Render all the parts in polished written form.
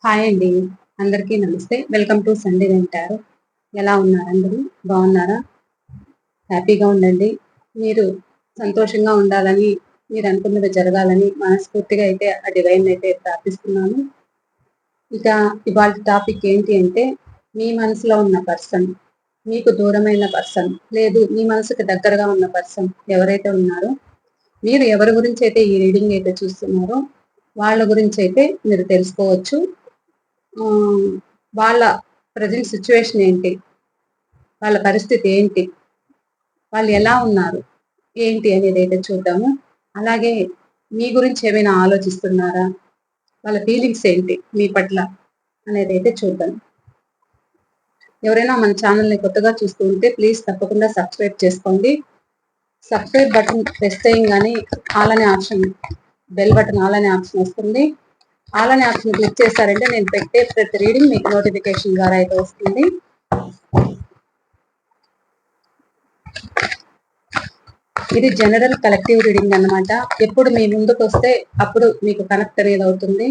Hi అండి. అందరికీ నమస్తే. వెల్కమ్ టు సండే వింటారు. ఎలా ఉన్నారు అందరూ? బాగున్నారా? హ్యాపీగా ఉండండి. మీరు సంతోషంగా ఉండాలని, మీరు అనుకున్నది జరగాలని మనస్ఫూర్తిగా అయితే ఆ డివైన్ అయితే ప్రార్థిస్తున్నాను. ఇక ఇవాల్టి టాపిక్ ఏంటి అంటే, మీ మనసులో ఉన్న పర్సన్, మీకు దూరమైన పర్సన్, లేదు మీ మనసుకు దగ్గరగా ఉన్న పర్సన్ ఎవరైతే ఉన్నారో, మీరు ఎవరి గురించి అయితే ఈ రీడింగ్ అయితే చూస్తున్నారో, వాళ్ళ గురించి అయితే మీరు తెలుసుకోవచ్చు. వాళ్ళ ప్రజెంట్ సిచ్యువేషన్ ఏంటి, వాళ్ళ పరిస్థితి ఏంటి, వాళ్ళు ఎలా ఉన్నారు, ఏంటి అనేది అయితే చూద్దాము. అలాగే మీ గురించి ఏమైనా ఆలోచిస్తున్నారా, వాళ్ళ ఫీలింగ్స్ ఏంటి మీ పట్ల అనేది అయితే చూద్దాం. ఎవరైనా మన ఛానల్ని కొత్తగా చూస్తూ ఉంటే ప్లీజ్ తప్పకుండా సబ్స్క్రైబ్ చేసుకోండి. సబ్స్క్రైబ్ బటన్ ప్రెస్ చేయగానే ఆల్ అనే ఆప్షన్, బెల్ బటన్ ఆల్ అనే ఆప్షన్ వస్తుంది. ఆల్ అనే ఆప్షన్ క్లిక్ చేశారంటే నేను పెట్టే ప్రతి రీడింగ్ మీకు నోటిఫికేషన్ ద్వారా అయితే వస్తుంది. ఇది జనరల్ కలెక్టివ్ రీడింగ్ అన్నమాట. ఎప్పుడు మీ ముందుకు వస్తే అప్పుడు మీకు కనెక్ట్ అనేది అవుతుంది.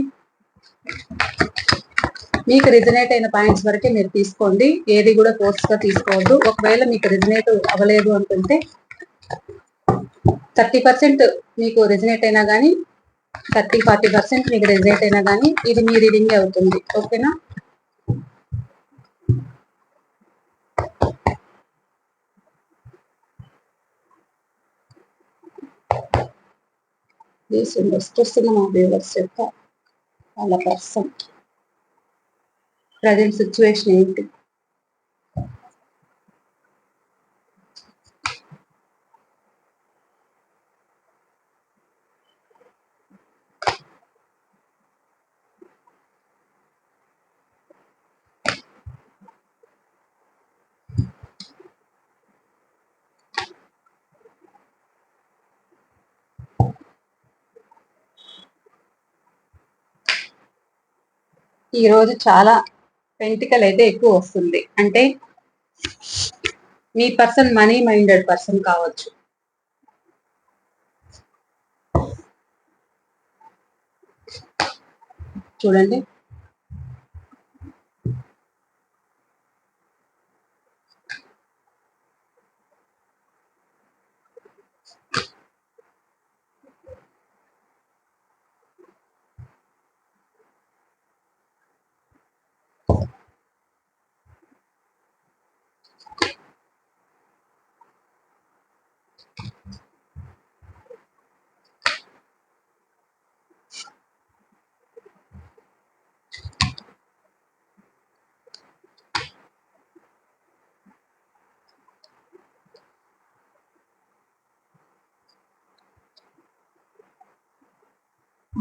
మీకు రిజనేట్ అయిన పాయింట్స్ వరకే మీరు తీసుకోండి, ఏది కూడా ఫోర్స్ గా తీసుకోవద్దు. ఒకవేళ మీకు రిజనేట్ అవ్వలేదు అనుకుంటే 30% మీకు రిజనేట్ అయినా కానీ, 30-40% మీకు రిజనేట్ అయినా కానీ ఇది మీ రీడింగ్ అవుతుంది. ఓకేనా? వస్తున్న మా వ్యూవర్స్ యొక్క వాళ్ళ పర్సన్ ప్రజెంట్ సిచ్యువేషన్ ఏంటి, ఈ రోజు చాలా పెంటికల్ అయితే ఎక్కువ వస్తుంది. అంటే మీ పర్సన్ మనీ మైండెడ్ పర్సన్ కావచ్చు. చూడండి,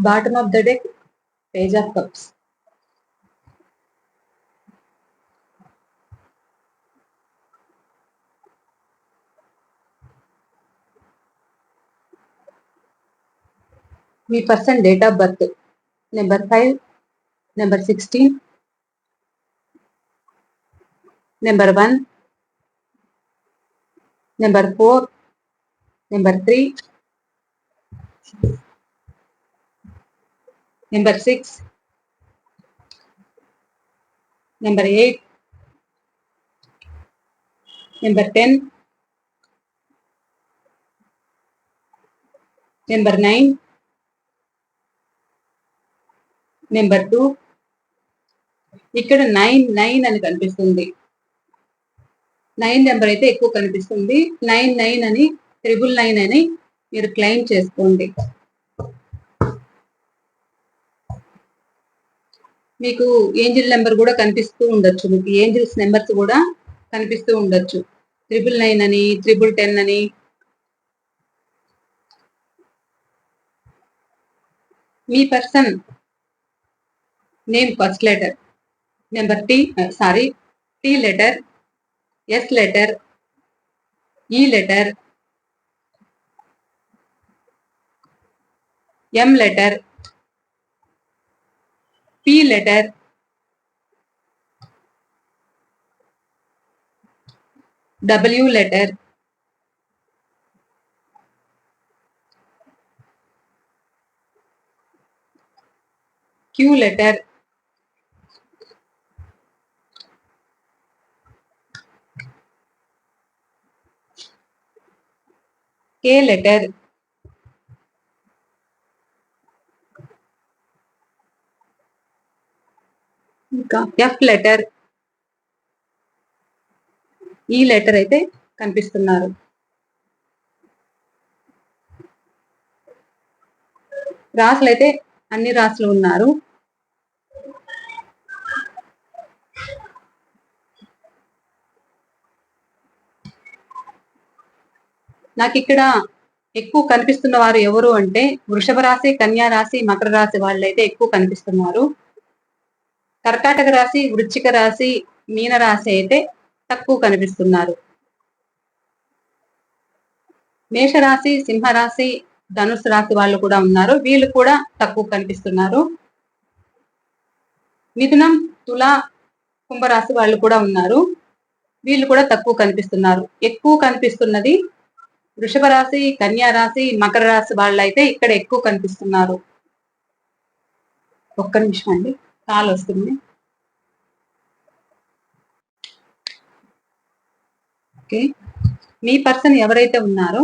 bottom of the deck, page of cups. Me person date of birth number 5, number 16, number 1, number 4, number 3, number 6, number 8, number 10, number 9, number 2. ఇక్కడ 9 అని కనిపిస్తుంది. 9 నెంబర్ అయితే ఎక్కువ కనిపిస్తుంది. 9 అని, 999 అని మీరు క్లెయిమ్ చేసుకోండి. మీకు ఏంజిల్ నెంబర్ కూడా కనిపిస్తూ ఉండొచ్చు. మీకు ఏంజిల్స్ నెంబర్స్ కూడా కనిపిస్తూ ఉండొచ్చు. 999 అని, 1010 అని. మీ person name first letter, number T letter, S letter, E letter, M letter, P letter, W letter, Q letter, K letter, ఇంకా ఎఫ్ లెటర్, ఈ లెటర్ అయితే కనిపిస్తున్నారు. రాసులు అయితే అన్ని రాసులు ఉన్నారు. నాకు ఇక్కడ ఎక్కువ కనిపిస్తున్న వారు ఎవరు అంటే వృషభ రాశి, కన్యా రాశి, మకర రాశి వాళ్ళైతే ఎక్కువ కనిపిస్తున్నారు. కర్కాటక రాశి, వృశ్చిక రాశి, మీన రాశి అయితే తక్కువ కనిపిస్తున్నారు. మేషరాశి, సింహరాశి, ధనుసు రాశి వాళ్ళు కూడా ఉన్నారు. వీళ్ళు కూడా తక్కువ కనిపిస్తున్నారు. మిథునం, తుల, కుంభరాశి వాళ్ళు కూడా ఉన్నారు. వీళ్ళు కూడా తక్కువ కనిపిస్తున్నారు. ఎక్కువ కనిపిస్తున్నది వృషభ రాశి, కన్యా రాశి, మకర రాశి వాళ్ళైతే ఇక్కడ ఎక్కువ కనిపిస్తున్నారు. ఒక్క నిమిషం అండి, కాల్ వస్తుంది. ఓకే, మీ పర్సన్ ఎవరైతే ఉన్నారో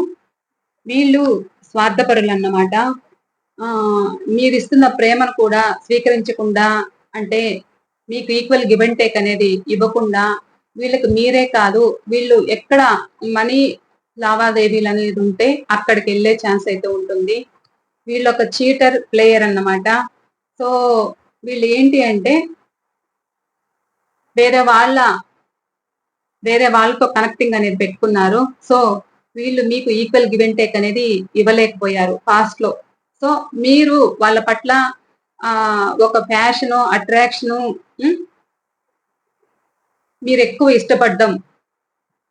వీళ్ళు స్వార్థపరులు అన్నమాట. మీరు ఇస్తున్న ప్రేమను కూడా స్వీకరించకుండా, అంటే మీకు ఈక్వల్ గివ్ అండ్ టేక్ అనేది ఇవ్వకుండా, వీళ్ళకి మీరే కాదు, వీళ్ళు ఎక్కడ మనీ లావాదేవీలు అనేది ఉంటే అక్కడికి వెళ్ళే ఛాన్స్ అయితే ఉంటుంది. వీళ్ళు ఒక చీటర్ ప్లేయర్ అన్నమాట. సో వీళ్ళు ఏంటి అంటే వేరే వాళ్ళతో కనెక్టింగ్ అనేది పెట్టుకున్నారు. సో వీళ్ళు మీకు ఈక్వల్ గివ్ అండ్ టేక్ అనేది ఇవ్వలేకపోయారు పాస్ట్ లో. సో మీరు వాళ్ళ పట్ల ఒక ప్యాషను, అట్రాక్షను, మీరు ఎక్కువ ఇష్టపడ్డం,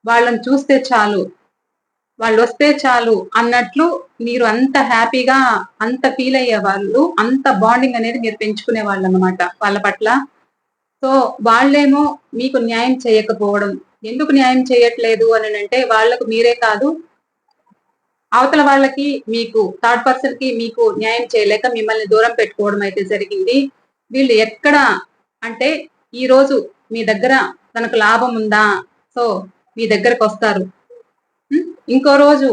వాళ్ళని చూస్తే చాలు, వాళ్ళు వస్తే చాలు అన్నట్లు మీరు అంత హ్యాపీగా, అంత ఫీల్ అయ్యే వాళ్ళు, అంత బాండింగ్ అనేది మీరు పెంచుకునే వాళ్ళు అన్నమాట వాళ్ళ పట్ల. సో వాళ్ళేమో మీకు న్యాయం చేయకపోవడం. ఎందుకు న్యాయం చేయట్లేదు అని అంటే వాళ్ళకు మీరే కాదు, అవతల వాళ్ళకి, మీకు థర్డ్ పర్సన్ కి మీకు న్యాయం చేయలేక మిమ్మల్ని దూరం పెట్టుకోవడం అయితే జరిగింది. వీళ్ళు ఎక్కడ అంటే ఈ రోజు మీ దగ్గర తనకు లాభం ఉందా, సో మీ దగ్గరకు వస్తారు. ఇంకో రోజు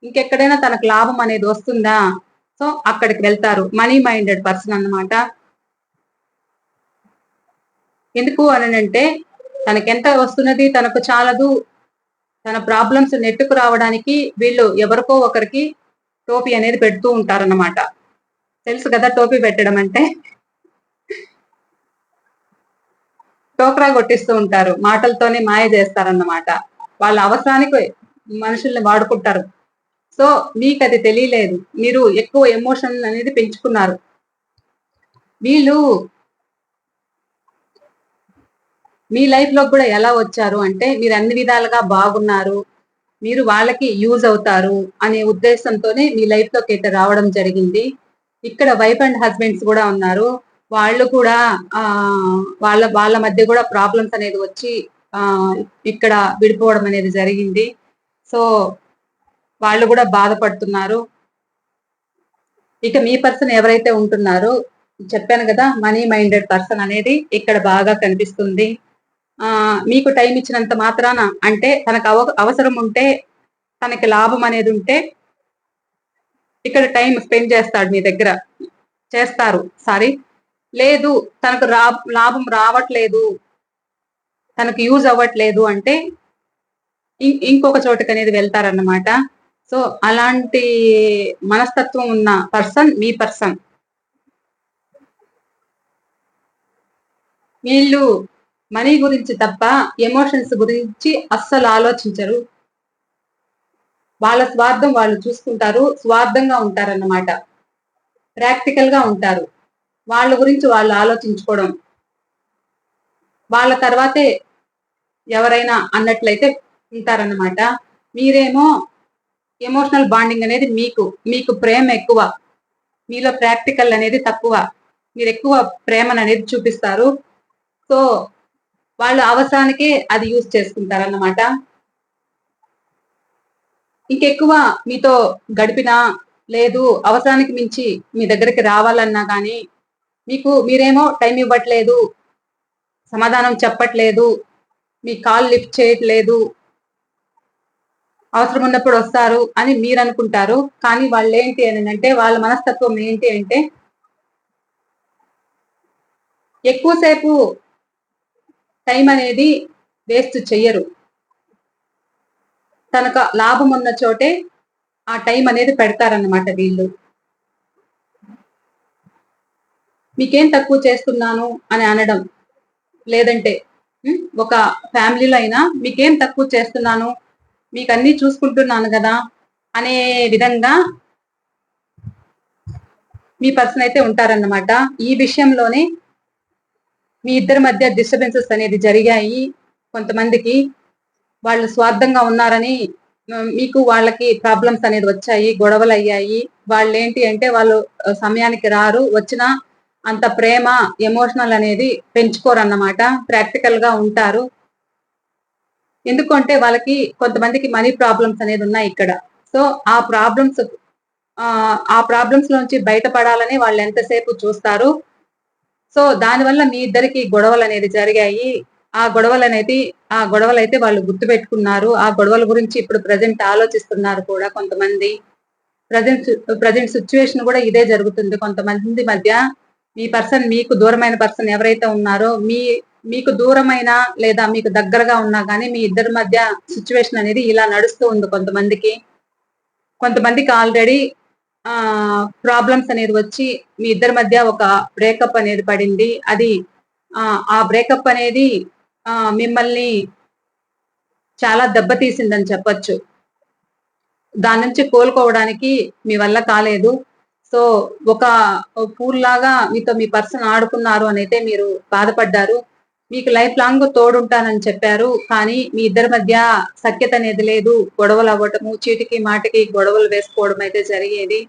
ఇంకెక్కడైనా తనకు లాభం అనేది వస్తుందా, సో అక్కడికి వెళ్తారు. మనీ మైండెడ్ పర్సన్ అన్నమాట. ఎందుకు అని అంటే తనకెంత వస్తున్నది తనకు చాలదు, తన ప్రాబ్లమ్స్ నెట్టుకు రావడానికి వీళ్ళు ఎవరికో ఒకరికి టోపీ అనేది పెడుతూ ఉంటారన్నమాట. తెలుసు కదా టోపీ పెట్టడం అంటే, టోకరా కొట్టిస్తూ ఉంటారు, మాటలతోనే మాయ చేస్తారన్నమాట. వాళ్ళ అవసరానికి మనుషుల్ని వాడుకుంటారు. సో మీకు అది తెలియలేదు, మీరు ఎక్కువ ఎమోషన్ అనేది పెంచుకున్నారు. వీళ్ళు మీ లైఫ్ లో కూడా ఎలా వచ్చారు అంటే మీరు అన్ని విధాలుగా బాగున్నారు, మీరు వాళ్ళకి యూజ్ అవుతారు అనే ఉద్దేశంతోనే మీ లైఫ్ లోకి అయితే రావడం జరిగింది. ఇక్కడ వైఫ్ అండ్ హస్బెండ్స్ కూడా ఉన్నారు. వాళ్ళు కూడా వాళ్ళ వాళ్ళ మధ్య కూడా ప్రాబ్లమ్స్ అనేది వచ్చి ఇక్కడ విడిపోవడం అనేది జరిగింది. సో వాళ్ళు కూడా బాధపడుతున్నారు. ఇక మీ పర్సన్ ఎవరైతే ఉంటున్నారో, చెప్పాను కదా మనీ మైండెడ్ పర్సన్ అనేది ఇక్కడ బాగా కనిపిస్తుంది. మీకు టైం ఇచ్చినంత మాత్రాన, అంటే తనకు అవసరం ఉంటే, తనకి లాభం అనేది ఉంటే ఇక్కడ టైం స్పెండ్ చేస్తాడు మీ దగ్గర, చేస్తారు సారీ. లేదు తనకు లాభం రావట్లేదు, తనకు యూజ్ అవ్వట్లేదు అంటే ఇంకొక చోటుకి అనేది వెళ్తారన్నమాట. సో అలాంటి మనస్తత్వం ఉన్న పర్సన్ మీ పర్సన్. వీళ్ళు మనీ గురించి తప్ప ఎమోషన్స్ గురించి అస్సలు ఆలోచించరు. వాళ్ళ స్వార్థం వాళ్ళు చూసుకుంటారు, స్వార్థంగా ఉంటారన్నమాట, ప్రాక్టికల్ గా ఉంటారు. వాళ్ళ గురించి వాళ్ళు ఆలోచించుకోవడం, వాళ్ళ తర్వాతే ఎవరైనా అన్నట్లయితే ఉంటారన్నమాట. మీరేమో ఎమోషనల్ బాండింగ్ అనేది మీకు ప్రేమ ఎక్కువ, మీలో ప్రాక్టికల్ అనేది తక్కువ. మీరు ఎక్కువ ప్రేమను అనేది చూపిస్తారు. సో వాళ్ళు అవసరానికే అది యూజ్ చేసుకుంటారన్నమాట. ఇంకెక్కువ మీతో గడిపినా, లేదు అవసరానికి మించి మీ దగ్గరికి రావాలన్నా కానీ మీరేమో టైం ఇవ్వట్లేదు, సమాధానం చెప్పట్లేదు, మీ కాల్ లిఫ్ట్ చేయట్లేదు, అవసరం ఉన్నప్పుడు వస్తారు అని మీరు అనుకుంటారు. కానీ వాళ్ళు ఏంటి అని అంటే, వాళ్ళ మనస్తత్వం ఏంటి అంటే, ఎక్కువసేపు టైం అనేది వేస్ట్ చెయ్యరు. తనకు లాభం ఉన్న చోటే ఆ టైం అనేది పెడతారన్నమాట వీళ్ళు. మీకేం తక్కువ చేస్తున్నాను అని అనడం. లేదంటే ఒక ఫ్యామిలీలో అయినా మీకేం తక్కువ చేస్తున్నాను, మీకన్నీ చూసుకుంటున్నాను గదా! అనే విధంగా మీ పర్సన్ అయితే ఉంటారన్నమాట. ఈ విషయంలోనే మీ ఇద్దరి మధ్య డిస్టర్బెన్సెస్ అనేది జరిగాయి. కొంతమందికి వాళ్ళు స్వార్థంగా ఉన్నారని మీకు వాళ్ళకి ప్రాబ్లమ్స్ అనేది వచ్చాయి. గొడవలయ్యాయి. వాళ్ళేంటి అంటే వాళ్ళు సమయానికి రారు. వచ్చినా అంత ప్రేమ, ఎమోషనల్ అనేది పెంచుకోరన్నమాట. ప్రాక్టికల్‌గా ఉంటారు. ఎందుకంటే వాళ్ళకి కొంతమందికి మనీ ప్రాబ్లమ్స్ అనేది ఉన్నాయి ఇక్కడ. సో, ఆ ప్రాబ్లమ్స్ ఆ ప్రాబ్లమ్స్ లోంచి బయటపడాలని వాళ్ళు ఎంతసేపు చూస్తారు. సో, దానివల్ల మీ ఇద్దరికి గొడవలనేది జరిగాయి. ఆ గొడవలైతే వాళ్ళు గుర్తుపెట్టుకున్నారు. ఆ గొడవల గురించి ఇప్పుడు ప్రెజెంట్ ఆలోచిస్తున్నారు కూడా కొంతమంది. ప్రెజెంట్ ప్రెజెంట్ సిట్యుయేషన్ కూడా ఇదే జరుగుతుంది. కొంతమంది మధ్య మీ పర్సన్ మీకు దూరమైన పర్సన్ ఎవరైతే ఉన్నారో మీకు దూరమైన లేదా మీకు దగ్గరగా ఉన్నా గానీ మీ ఇద్దరి మధ్య సిట్యుయేషన్ అనేది ఇలా నడుస్తూ ఉంది కొంతమందికి. కొంతమందికి ఆల్రెడీ ప్రాబ్లమ్స్ అనేది వచ్చి మీ ఇద్దరి మధ్య ఒక బ్రేకప్ అనేది పడింది. అది ఆ బ్రేకప్ అనేది మిమ్మల్ని చాలా దెబ్బతీసిందని చెప్పొచ్చు. దాని నుంచి కోలుకోవడానికి మీ వల్ల కాలేదు. సో, ఒక పూల్‌లాగా మీతో మీ పర్సన్ ఆడుకున్నారు అనైతే మీరు బాధపడ్డారు. మీకు లైఫ్ లాంగ్ తోడుంటానని చెప్పారు. కానీ మీ ఇద్దరి మధ్య సఖ్యత అనేది లేదు. గొడవలవ్వటము, చీటికి మాటికి గొడవలు వేసుకోవడం అయితే జరిగేది.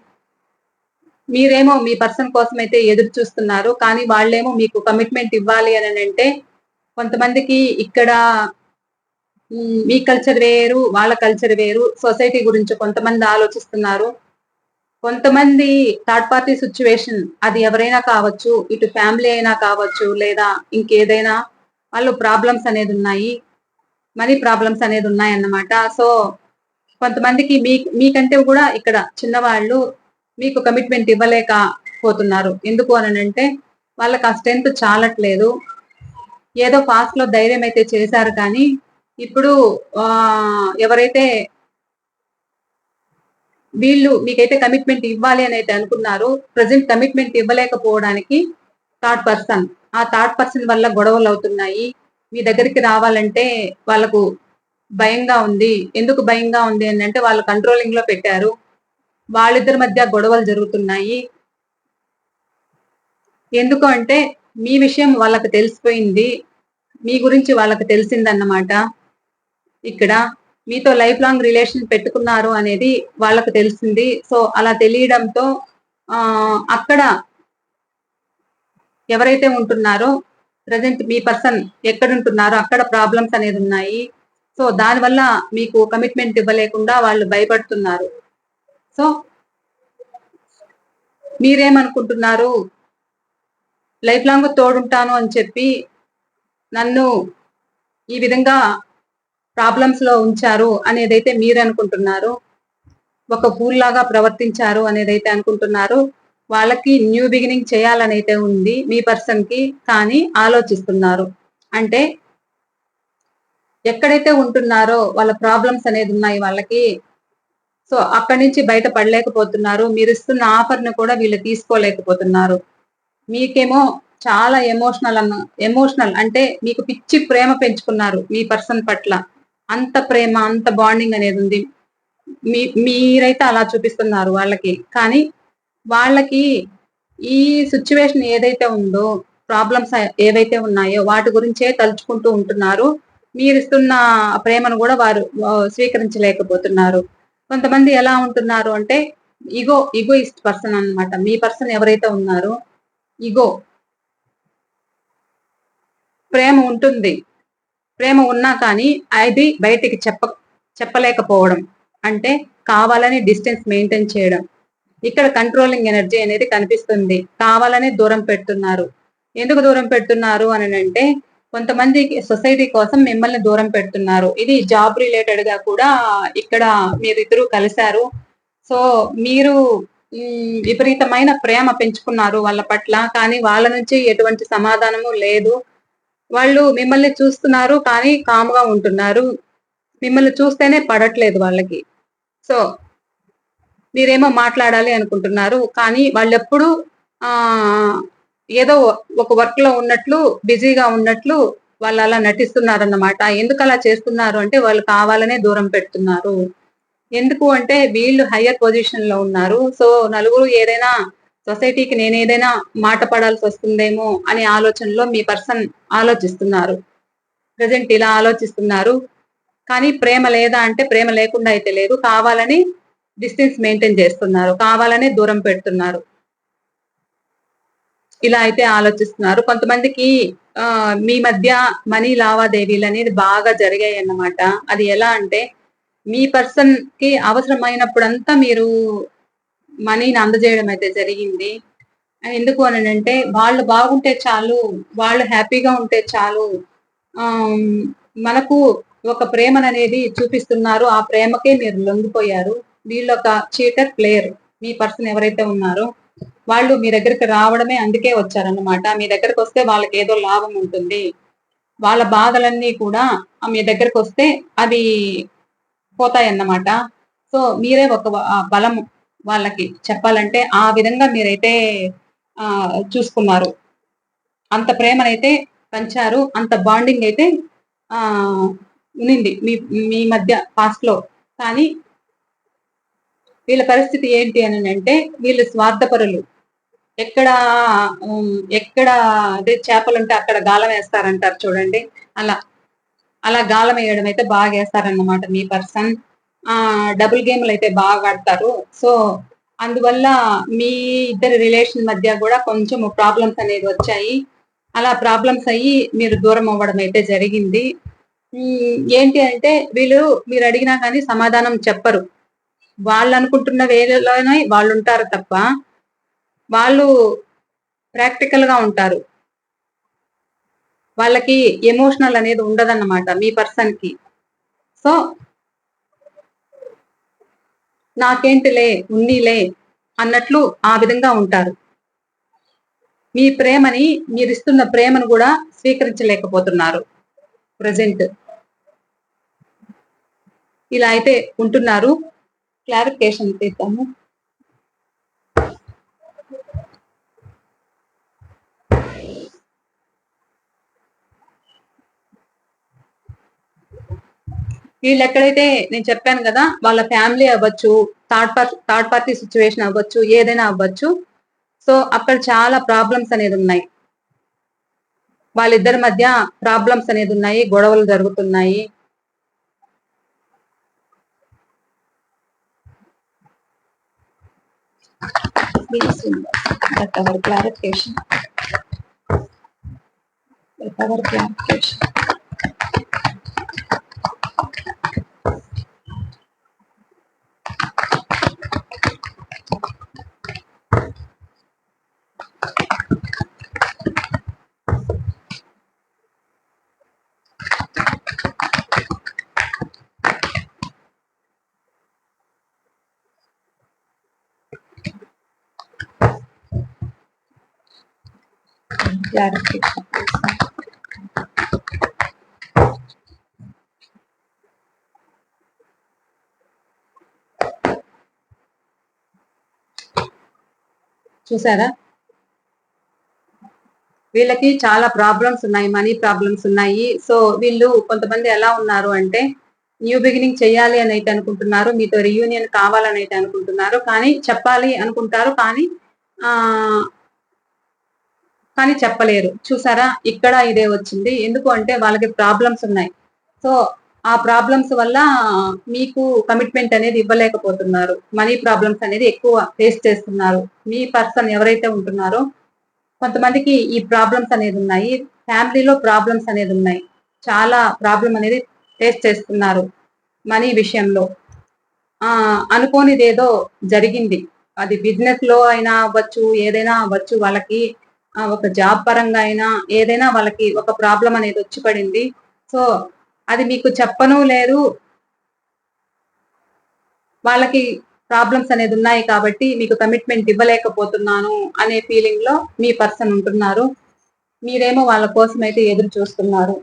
మీరేమో మీ పర్సన్ కోసమైతే ఎదురు చూస్తున్నారు. కానీ వాళ్ళేమో మీకు కమిట్మెంట్ ఇవ్వాలి అననంటే కొంతమందికి ఇక్కడ మీ కల్చర్ వేరు, వాళ్ళ కల్చర్ వేరు. సొసైటీ గురించి కొంతమంది ఆలోచిస్తున్నారు. కొంతమంది థర్డ్ పార్టీ సిట్యుయేషన్ అది ఎవరైనా కావచ్చు. ఇటు ఫ్యామిలీ అయినా కావచ్చు. లేదా ఇంకేదైనా వాళ్ళు ప్రాబ్లమ్స్ అనేది ఉన్నాయి. మనీ ప్రాబ్లమ్స్ అనేది ఉన్నాయన్నమాట. సో, కొంతమందికి మీకంటే కూడా ఇక్కడ చిన్నవాళ్ళు మీకు కమిట్మెంట్ ఇవ్వలేకపోతున్నారు. ఎందుకు అననంటే వాళ్ళకి ఆ స్ట్రెంత్ చాలట్లేదు. ఏదో పాస్ట్‌లో ధైర్యం అయితే చేశారు కానీ, ఇప్పుడు ఎవరైతే వీళ్ళు మీకైతే కమిట్మెంట్ ఇవ్వాలి అని అయితే అనుకున్నారు. ప్రెజెంట్ కమిట్మెంట్ ఇవ్వలేకపోవడానికి థర్డ్ పర్సన్. ఆ థర్డ్ పర్సన్ వల్ల గొడవలవుతున్నాయి. మీ దగ్గరికి రావాలంటే వాళ్ళకు భయంగా ఉంది. ఎందుకు భయంగా ఉంది అనంటే వాళ్ళు కంట్రోలింగ్‌లో పెట్టారు. వాళ్ళిద్దరి మధ్య గొడవలు జరుగుతున్నాయి. ఎందుకు అంటే మీ విషయం వాళ్ళకి తెలిసిపోయింది. మీ గురించి వాళ్ళకి తెలిసిందన్నమాట. ఇక్కడ మీతో లైఫ్ లాంగ్ రిలేషన్ పెట్టుకున్నారు అనేది వాళ్ళకి తెలిసింది. సో, అలా తెలియడంతో అక్కడ ఎవరైతే ఉంటున్నారో ప్రెజెంట్ మీ పర్సన్ ఎక్కడుంటున్నారో అక్కడ ప్రాబ్లమ్స్ అనేది ఉన్నాయి. సో, దానివల్ల మీకు కమిట్మెంట్ ఇవ్వలేకుండా వాళ్ళు భయపడుతున్నారు. సో, మీరేమనుకుంటున్నారు? లైఫ్ లాంగ్ తోడుంటాను అని చెప్పి నన్ను ఈ విధంగా ప్రాబ్లమ్స్‌లో ఉంచారు అనేదైతే మీరనుకుంటున్నారు. ఒక ఫూల్‌లాగా ప్రవర్తించారు అనేదైతే అనుకుంటున్నారు. వాళ్ళకి న్యూ బిగినింగ్ చేయాలనైతే ఉంది మీ పర్సన్‌కి. కానీ ఆలోచిస్తున్నారు. అంటే ఎక్కడైతే ఉంటున్నారో వాళ్ళ ప్రాబ్లమ్స్ అనేది ఉన్నాయి వాళ్ళకి. సో, అక్కడి నుంచి బయట పడలేకపోతున్నారు. మీరిస్తున్న ఆఫర్‌ని కూడా వీళ్ళు తీసుకోలేకపోతున్నారు. మీకేమో చాలా ఎమోషనల్ అంటే మీకు పిచ్చి ప్రేమ పెంచుకున్నారు మీ పర్సన్ పట్ల. అంత ప్రేమ, అంత బాండింగ్ అనేదుంది. మీరైతే అలా చూపిస్తున్నారు వాళ్ళకి. కానీ వాళ్ళకి ఈ సిట్యుయేషన్ ఏదైతే ఉందో, ప్రాబ్లమ్స్ ఏవైతే ఉన్నాయో వాటి గురించే తలుచుకుంటూ ఉంటున్నారు. మీరిస్తున్న ప్రేమను గూడా వారు స్వీకరించలేకపోతున్నారు. కొంతమంది ఎలా ఉంటున్నారు అంటే ఇగోయిస్ట్ పర్సన్ అన్నమాట. మీ పర్సన్ ఎవరైతే ఉన్నారో ఇగో ప్రేమ ఉంటుంది. ప్రేమ ఉన్నా కానీ అది బయటికి చెప్పలేకపోవడం. అంటే కావాలని డిస్టెన్స్ మెయింటైన్ చేయడం. ఇక్కడ కంట్రోలింగ్ ఎనర్జీ అనేది కనిపిస్తుంది. కావాలని దూరం పెడుతున్నారు. ఎందుకు దూరం పెడుతున్నారు అననంటే కొంతమంది సొసైటీ కోసం మిమ్మల్ని దూరం పెడుతున్నారు. ఇది జాబ్ రిలేటెడ్ గా కూడా ఇక్కడ మీరిద్దరూ కలిశారు. సో మీరు విపరీతమైన ప్రేమ పెంచుకున్నారు వాళ్ళ పట్ల. కానీ వాళ్ళ నుంచి ఎటువంటి సమాధానము లేదు. వాళ్ళు మిమ్మల్ని చూస్తున్నారు కానీ కామ్‌గా ఉంటున్నారు. మిమ్మల్ని చూస్తేనే పడట్లేదు వాళ్ళకి. సో మీరేమో మాట్లాడాలి అనుకుంటున్నారు. కానీ వాళ్ళెప్పుడూ ఏదో ఒక వర్క్‌లో ఉన్నట్లు, బిజీగా ఉన్నట్లు వాళ్ళలా నటిస్తున్నారన్నమాట. ఎందుకలా చేస్తున్నారు అంటే వాళ్ళు కావాలనే దూరం పెడుతున్నారు. ఎందుకు అంటే వీళ్ళు హైయర్ పొజిషన్‌లో ఉన్నారు. సో నలుగురు ఏదైనా సొసైటీకి నేనేదైనా మాట పడాల్సొస్తుందేమో అనే ఆలోచనలో మీ పర్సన్ ఆలోచిస్తున్నారు. ప్రెజెంట్ ఇలా ఆలోచిస్తున్నారు. కానీ ప్రేమ లేదా అంటే ప్రేమ లేకుండా అయితే లేదు. కావాలని డిస్టెన్స్ మెయింటైన్ చేస్తున్నారు. కావాలనే దూరం పెడుతున్నారు. ఇలా అయితే ఆలోచిస్తున్నారు. కొంతమందికి మీ మధ్య మనీ లావాదేవీలనేది బాగా జరిగాయన్నమాట. అది ఎలా అంటే మీ పర్సన్‌కి అవసరమైనప్పుడంతా మీరు మనీని అందజేయడం అయితే జరిగింది. ఎందుకు అనంటే వాళ్ళు బాగుంటే చాలు, వాళ్ళు హ్యాపీగా ఉంటే చాలు. ఆహ్, మనకు ఒక ప్రేమననేది చూపిస్తున్నారు. ఆ ప్రేమకే మీరు లొంగిపోయారు. వీళ్ళొక చీటర్ ప్లేయర్. మీ పర్సన్ ఎవరైతే ఉన్నారో వాళ్ళు మీ దగ్గరికి రావడమే అందుకే వచ్చారన్నమాట. మీ దగ్గరకొస్తే వాళ్ళకేదో లాభం ఉంటుంది. వాళ్ళ బాధలన్నీ కూడా మీ దగ్గరకొస్తే అది పోతాయన్నమాట. సో మీరే ఒక బలం వాళ్ళకి చెప్పాలంటే ఆ విధంగా మీరైతే చూసుకున్నారు. అంత ప్రేమనైతే పంచారు. అంత బాండింగ్ అయితే ఉన్నింది మీ మీ మధ్య పాస్ట్‌లో. కానీ వీళ్ళ పరిస్థితి ఏంటి అనంటే వీళ్ళు స్వార్థపరులు. ఎక్కడ ఎక్కడ అదే చేపలుంటే అక్కడ గాలం వేస్తారంటారు చూడండి. అలా. అలా గాలం వేయడం అయితే బాగేస్తారన్నమాట మీ పర్సన్. డబుల్ గేమ్‌లయితే బాగా ఆడతారు. సో అందువల్ల మీ ఇద్దరి రిలేషన్ మధ్య గూడా కొంచెం ప్రాబ్లమ్స్ అనేది వచ్చాయి. అలా ప్రాబ్లమ్స్ అయ్యి మీరు దూరం అవ్వడం అయితే జరిగింది. ఏంటి అంటే వీళ్ళు మీరడిగినా కానీ సమాధానం చెప్పరు. వాళ్ళనుకుంటున్న వేలోనే వాళ్ళుంటారు తప్ప, వాళ్ళు ప్రాక్టికల్‌గా ఉంటారు. వాళ్ళకి ఎమోషనల్ అనేది ఉండదన్నమాట మీ పర్సన్‌కి. సో నాకేంటిలే, ఉన్నీలే అన్నట్లు ఆ విధంగా ఉంటారు. మీ ప్రేమని మీరిస్తున్న ప్రేమను గూడా స్వీకరించలేకపోతున్నారు ప్రెజెంట్. ఇలా అయితే ఉంటున్నారు. క్లారిఫికేషన్ తీద్దాము. వీళ్ళెక్కడైతే నేను చెప్పాను గదా! వాళ్ళ ఫ్యామిలీ అవ్వచ్చు, థర్డ్ పార్టీ సిట్యుయేషన్ అవ్వచ్చు, ఏదైనా అవ్వచ్చు. సో అక్కడ చాలా ప్రాబ్లమ్స్ అనేదున్నాయి. వాళ్ళిద్దరి మధ్య ప్రాబ్లమ్స్ అనేదున్నాయి. గొడవలు జరుగుతున్నాయి. That our clarification. That our clarification. Clarification. చూసారా? వీళ్ళకి చాలా ప్రాబ్లమ్స్ ఉన్నాయి. మనీ ప్రాబ్లమ్స్ ఉన్నాయి. సో వీళ్ళు కొంతమంది ఎలా ఉన్నారు అంటే న్యూ బిగినింగ్ చేయాలి అని అయితే అనుకుంటున్నారు. మీతో రీయూనియన్ కావాలని అయితే అనుకుంటున్నారు. కానీ చెప్పాలి అనుకుంటారు. కానీ కానీ చెప్పలేరు. చూసారా? ఇక్కడ ఇదే వచ్చింది. ఎందుకు అంటే వాళ్ళకి ప్రాబ్లమ్స్ ఉన్నాయి. సో ఆ ప్రాబ్లమ్స్ వల్ల మీకు కమిట్మెంట్ అనేది ఇవ్వలేకపోతున్నారు. మనీ ప్రాబ్లమ్స్ అనేది ఎక్కువ ఫేస్ చేస్తున్నారు. మీ పర్సన్ ఎవరైతే ఉంటున్నారో కొంతమందికి ఈ ప్రాబ్లమ్స్ అనేది ఉన్నాయి. ఫ్యామిలీలో ప్రాబ్లమ్స్ అనేది ఉన్నాయి. చాలా ప్రాబ్లమ్ అనేది ఫేస్ చేస్తున్నారు మనీ విషయంలో. అనుకోనిదేదో జరిగింది. అది బిజినెస్‌లో అయినా అవ్వచ్చు, ఏదైనా అవ్వచ్చు వాళ్ళకి ఒక జాబ్ పరంగా అయినా ఏదైనా వాళ్ళకి ఒక ప్రాబ్లం అనేది వచ్చి పడింది. సో అది మీకు చెప్పను లేదు, వాళ్ళకి ప్రాబ్లమ్స్ అనేది ఉన్నాయి కాబట్టి మీకు కమిట్మెంట్ ఇవ్వలేకపోతున్నాను అనే ఫీలింగ్ లో మీ పర్సన్ ఉంటున్నారు. మీరేమో వాళ్ళ కోసం అయితే ఎదురు చూస్తున్నారు.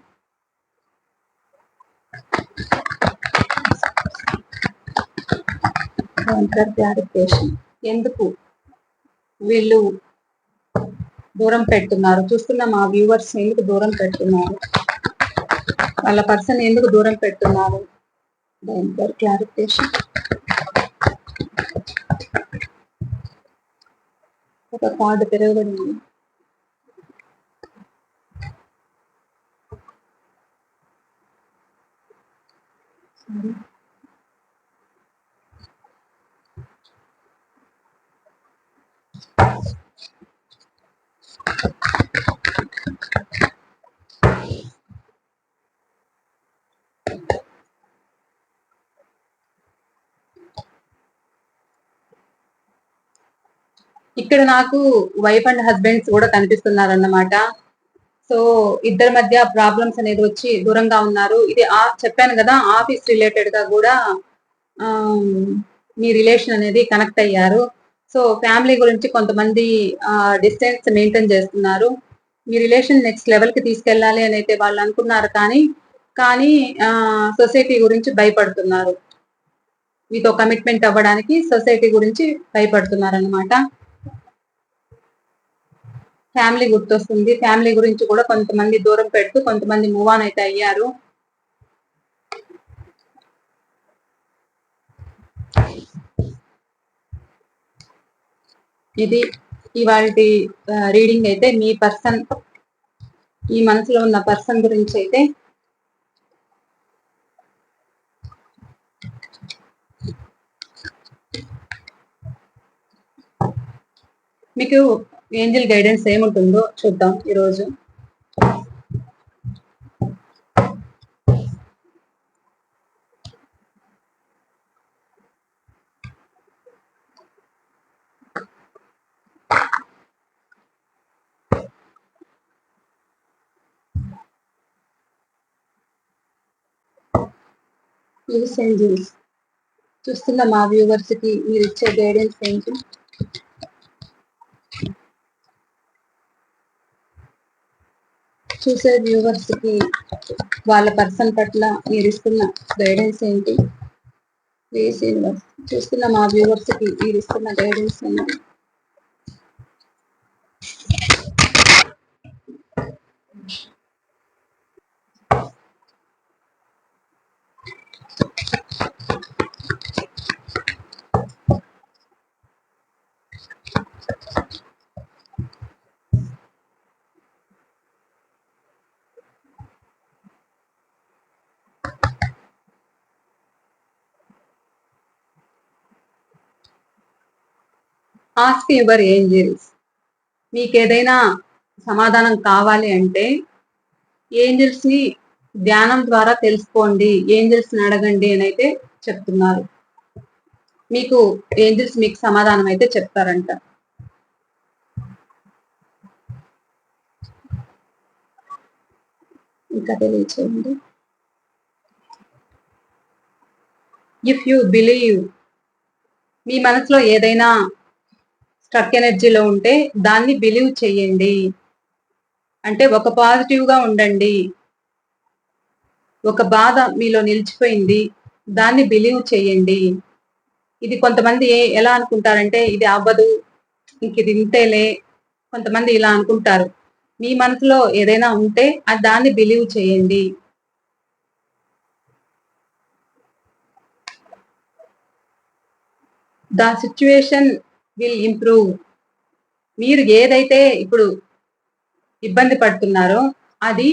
ఎందుకు వీళ్ళు దూరం పెడుతున్నారు? చూస్తున్న మా వ్యూవర్స్ ఎందుకు దూరం పెడుతున్నారు? వాళ్ళ పర్సన్ ఎందుకు దూరం పెడుతున్నారు? క్లారిఫికేషన్. ఒక కార్డు తిరగబడింది. ఇక్కడ నాకు వైఫ్ అండ్ హస్బెండ్స్ కూడా కనిపిస్తున్నారు అన్నమాట. సో ఇద్దరి మధ్య ప్రాబ్లమ్స్ అనేది వచ్చి దూరంగా ఉన్నారు. ఇది చెప్పాను కదా, ఆఫీస్ రిలేటెడ్ గా కూడా మీ రిలేషన్ అనేది కనెక్ట్ అయ్యారు. సో ఫ్యామిలీ గురించి కొంతమంది డిస్టెన్స్ మెయింటైన్ చేస్తున్నారు. మీ రిలేషన్ నెక్స్ట్ లెవెల్ కి తీసుకెళ్ళాలి అని అయితే వాళ్ళు అనుకున్నారు, కానీ కానీ సొసైటీ గురించి భయపడుతున్నారు. మీతో కమిట్మెంట్ అవ్వడానికి సొసైటీ గురించి భయపడుతున్నారు అన్నమాట. ఫ్యామిలీ గుర్తొస్తుంది. ఫ్యామిలీ గురించి కూడా కొంతమంది దూరం పెడుతూ కొంతమంది మూవ్ ఆన్ అయితే అయ్యారు. ఇది ఇవాళ రీడింగ్ అయితే మీ పర్సన్, ఈ మనసులో ఉన్న పర్సన్ గురించి అయితే మీకు ఏంజల్ గైడెన్స్ ఏముంటుందో చూద్దాం ఈరోజు. ఏంజల్స్ చూస్తున్న మా వ్యూవర్స్ కి మీరు ఇచ్చే గైడెన్స్ ఏంటి? చూసే వ్యూవర్స్ కి వాళ్ళ పర్సన్ పట్ల మీరు ఇస్తున్న గైడెన్స్ ఏంటి? ప్లీజ్ యూనివర్స్, చూస్తున్న మా వ్యూవర్స్ కి మీరు ఇస్తున్న గైడెన్స్ ఏంటి? Ask your angels. మీకు ఏదైనా సమాధానం కావాలి అంటే ఏంజల్స్ ని ధ్యానం ద్వారా తెలుసుకోండి, ఏంజల్స్ ని అడగండి అని అయితే చెప్తున్నారు. మీకు ఏంజల్స్ మీకు సమాధానం అయితే చెప్తారంట. ఇంకా తెలియచేయండి. ఇఫ్ యూ బిలీవ్, మీ మనసులో ఏదైనా స్ట్రక్ ఎనర్జీలో ఉంటే దాన్ని బిలీవ్ చేయండి. అంటే ఒక పాజిటివ్ గా ఉండండి. ఒక బాధ మీలో నిలిచిపోయింది, దాన్ని బిలీవ్ చేయండి. ఇది కొంతమంది ఎలా అనుకుంటారంటే ఇది అవ్వదు, ఇంక ఇది ఇంతేలే, కొంతమంది ఇలా అనుకుంటారు. మీ మనసులో ఏదైనా ఉంటే దాన్ని బిలీవ్ చేయండి. The situation will improve. మీరు ఏదైతే ఇప్పుడు ఇబ్బంది పడుతున్నారో అది,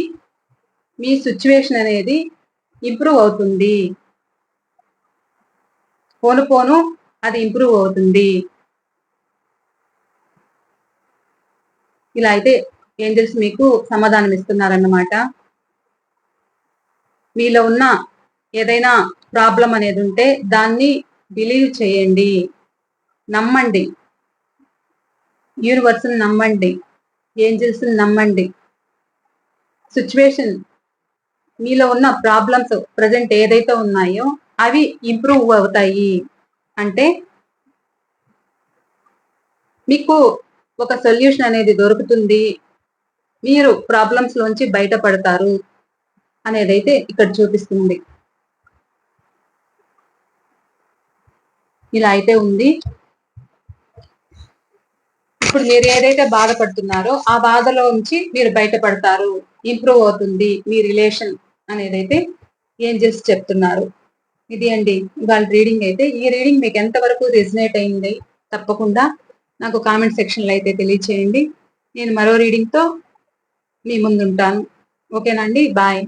మీ సిచ్యువేషన్ అనేది ఇంప్రూవ్ అవుతుంది. పోను పోను అది ఇంప్రూవ్ అవుతుంది. ఇలా అయితే ఏంజల్స్ మీకు సమాధానం ఇస్తున్నారన్నమాట. మీలో ఉన్న ఏదైనా ప్రాబ్లం అనేది ఉంటే దాన్ని బిలీవ్ చేయండి, నమ్మండి, యూనివర్స్ నమ్మండి. ఏంజల్స్ నమ్మండి. సిచ్యువేషన్, మీలో ఉన్న ప్రాబ్లమ్స్ ప్రజెంట్ ఏదైతే ఉన్నాయో అవి ఇంప్రూవ్ అవుతాయి. అంటే మీకు ఒక సొల్యూషన్ అనేది దొరుకుతుంది, మీరు ప్రాబ్లమ్స్ లోంచి బయటపడతారు అనేదైతే ఇక్కడ చూపిస్తుంది. ఇలా అయితే ఉంది. ఇప్పుడు మీరు ఏదైతే బాధపడుతున్నారో ఆ బాధలో నుంచి మీరు బయటపడతారు, ఇంప్రూవ్ అవుతుంది మీ రిలేషన్ అనేదైతే ఏంజెల్స్ చెప్తున్నారు. ఇది అండి ఇవాళ రీడింగ్ అయితే. ఈ రీడింగ్ మీకు ఎంతవరకు రెజినేట్ అయింది తప్పకుండా నాకు కామెంట్ సెక్షన్ లో అయితే తెలియచేయండి. నేను మరో రీడింగ్ తో మీ ముందుంటాను. ఓకేనా అండి? బాయ్.